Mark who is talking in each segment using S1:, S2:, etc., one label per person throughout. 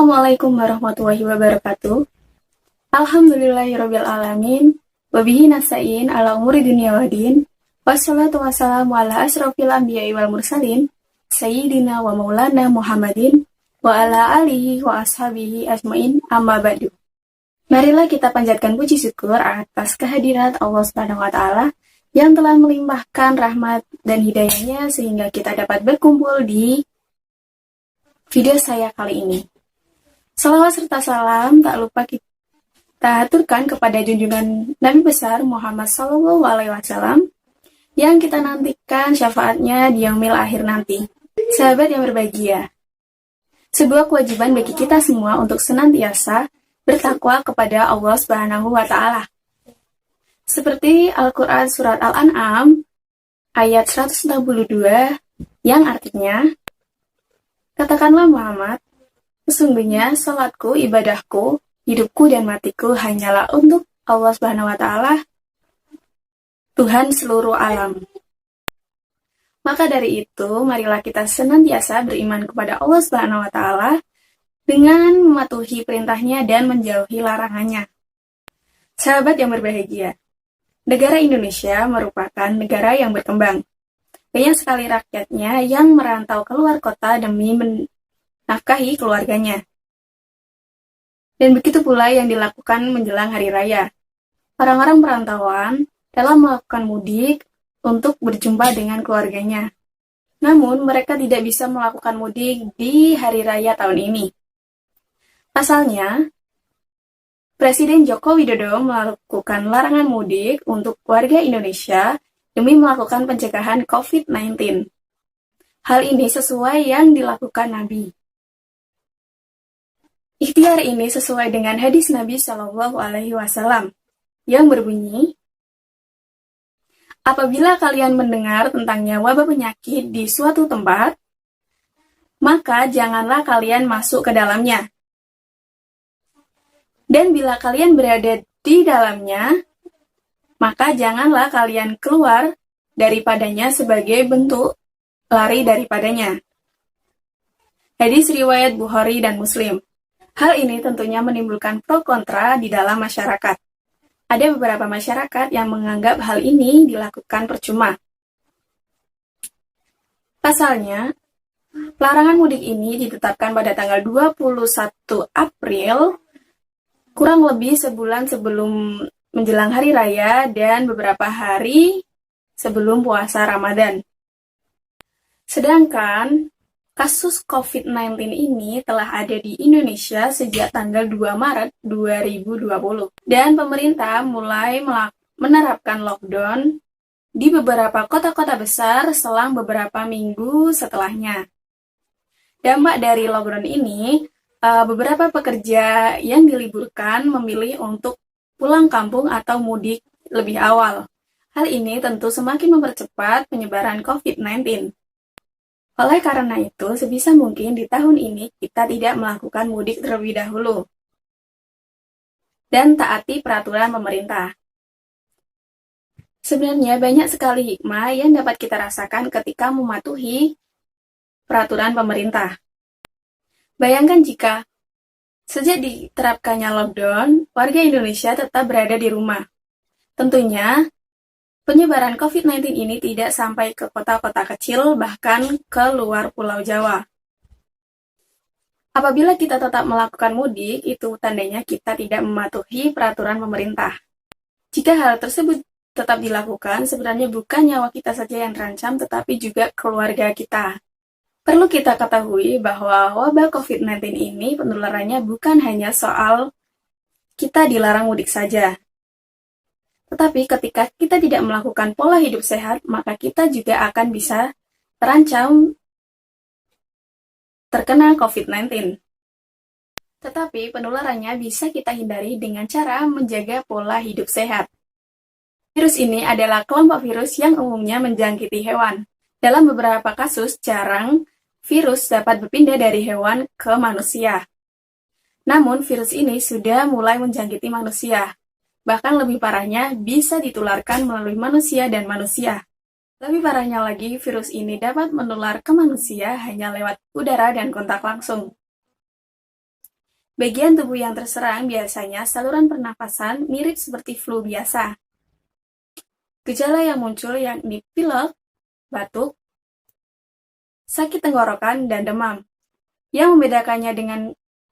S1: Assalamualaikum warahmatullahi wabarakatuh. Alhamdulillahirabbil alamin. Wabihi nasta'in ala umuri dunya waddin. Wassalatu wassalamu ala asrofil anbiya'i wal mursalin. Sayyidina wa maulana Muhammadin wa ala alihi wa ashabihi ajmain, amma ba'du. Marilah kita panjatkan puji syukur atas kehadirat Allah Subhanahu wa taala yang telah melimpahkan rahmat dan hidayahnya sehingga kita dapat berkumpul di video saya kali ini. Salawat serta salam tak lupa kita aturkan kepada junjungan Nabi besar Muhammad SAW yang kita nantikan syafaatnya di yaumil akhir nanti. Sahabat yang berbahagia, sebuah kewajiban bagi kita semua untuk senantiasa bertakwa kepada Allah Subhanahu wa taala. Seperti Al-Qur'an surat Al-An'am ayat 162 yang artinya, katakanlah Muhammad, sesungguhnya salatku, ibadahku, hidupku dan matiku hanyalah untuk Allah Subhanahu wa taala, Tuhan seluruh alam. Maka dari itu, marilah kita senantiasa beriman kepada Allah Subhanahu wa taala dengan mematuhi perintahnya dan menjauhi larangannya. Sahabat yang berbahagia, negara Indonesia merupakan negara yang berkembang. Banyak sekali rakyatnya yang merantau keluar kota demi nafkahi keluarganya. Dan begitu pula yang dilakukan menjelang hari raya. Orang-orang perantauan dalam melakukan mudik untuk berjumpa dengan keluarganya. Namun, mereka tidak bisa melakukan mudik di hari raya tahun ini. Pasalnya, Presiden Joko Widodo melakukan larangan mudik untuk warga Indonesia demi melakukan pencegahan COVID-19. Hal ini sesuai yang dilakukan Nabi. Ikhtiar ini sesuai dengan hadis Nabi Shallallahu Alaihi Wasallam yang berbunyi, apabila kalian mendengar tentangnya wabah penyakit di suatu tempat, maka janganlah kalian masuk ke dalamnya. Dan bila kalian berada di dalamnya, maka janganlah kalian keluar daripadanya sebagai bentuk lari daripadanya. Hadis riwayat Bukhari dan Muslim. Hal ini tentunya menimbulkan pro kontra di dalam masyarakat. Ada beberapa masyarakat yang menganggap hal ini dilakukan percuma. Pasalnya, larangan mudik ini ditetapkan pada tanggal 21 April, kurang lebih sebulan sebelum menjelang hari raya dan beberapa hari sebelum puasa Ramadan. Sedangkan kasus COVID-19 ini telah ada di Indonesia sejak tanggal 2 Maret 2020. Dan pemerintah mulai menerapkan lockdown di beberapa kota-kota besar selang beberapa minggu setelahnya. Dampak dari lockdown ini, beberapa pekerja yang diliburkan memilih untuk pulang kampung atau mudik lebih awal. Hal ini tentu semakin mempercepat penyebaran COVID-19. Oleh karena itu, sebisa mungkin di tahun ini kita tidak melakukan mudik terlebih dahulu dan taati peraturan pemerintah. Sebenarnya banyak sekali hikmah yang dapat kita rasakan ketika mematuhi peraturan pemerintah. Bayangkan jika sejak diterapkannya lockdown, warga Indonesia tetap berada di rumah. Tentunya, penyebaran COVID-19 ini tidak sampai ke kota-kota kecil, bahkan ke luar Pulau Jawa. Apabila kita tetap melakukan mudik, itu tandanya kita tidak mematuhi peraturan pemerintah. Jika hal tersebut tetap dilakukan, sebenarnya bukan nyawa kita saja yang terancam, tetapi juga keluarga kita. Perlu kita ketahui bahwa wabah COVID-19 ini penularannya bukan hanya soal kita dilarang mudik saja. Tetapi ketika kita tidak melakukan pola hidup sehat, maka kita juga akan bisa terancam terkena COVID-19. Tetapi penularannya bisa kita hindari dengan cara menjaga pola hidup sehat. Virus ini adalah kelompok virus yang umumnya menjangkiti hewan. Dalam beberapa kasus, jarang virus dapat berpindah dari hewan ke manusia. Namun, virus ini sudah mulai menjangkiti manusia. Bahkan lebih parahnya, bisa ditularkan melalui manusia dan manusia. Lebih parahnya lagi, virus ini dapat menular ke manusia hanya lewat udara dan kontak langsung. Bagian tubuh yang terserang biasanya saluran pernafasan mirip seperti flu biasa. Gejala yang muncul yakni pilek, batuk, sakit tenggorokan, dan demam. Yang membedakannya dengan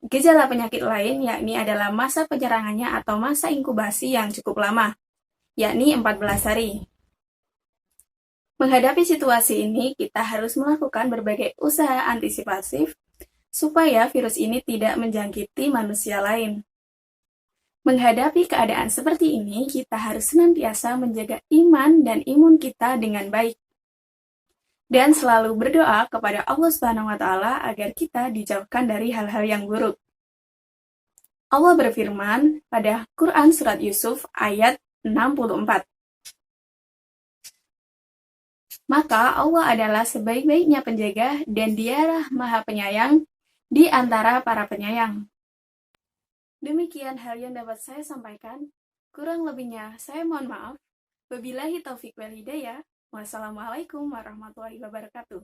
S1: gejala penyakit lain yakni adalah masa penyerangannya atau masa inkubasi yang cukup lama, yakni 14 hari. Menghadapi situasi ini, kita harus melakukan berbagai usaha antisipatif supaya virus ini tidak menjangkiti manusia lain. Menghadapi keadaan seperti ini, kita harus senantiasa menjaga iman dan imun kita dengan baik. Dan selalu berdoa kepada Allah Subhanahu wa Ta'ala agar kita dijauhkan dari hal-hal yang buruk. Allah berfirman pada Quran Surat Yusuf ayat 64. Maka Allah adalah sebaik-baiknya penjaga dan Dialah Maha Penyayang di antara para penyayang. Demikian hal yang dapat saya sampaikan. Kurang lebihnya saya mohon maaf. Wabillahi taufik wal hidayah. Wassalamualaikum warahmatullahi wabarakatuh.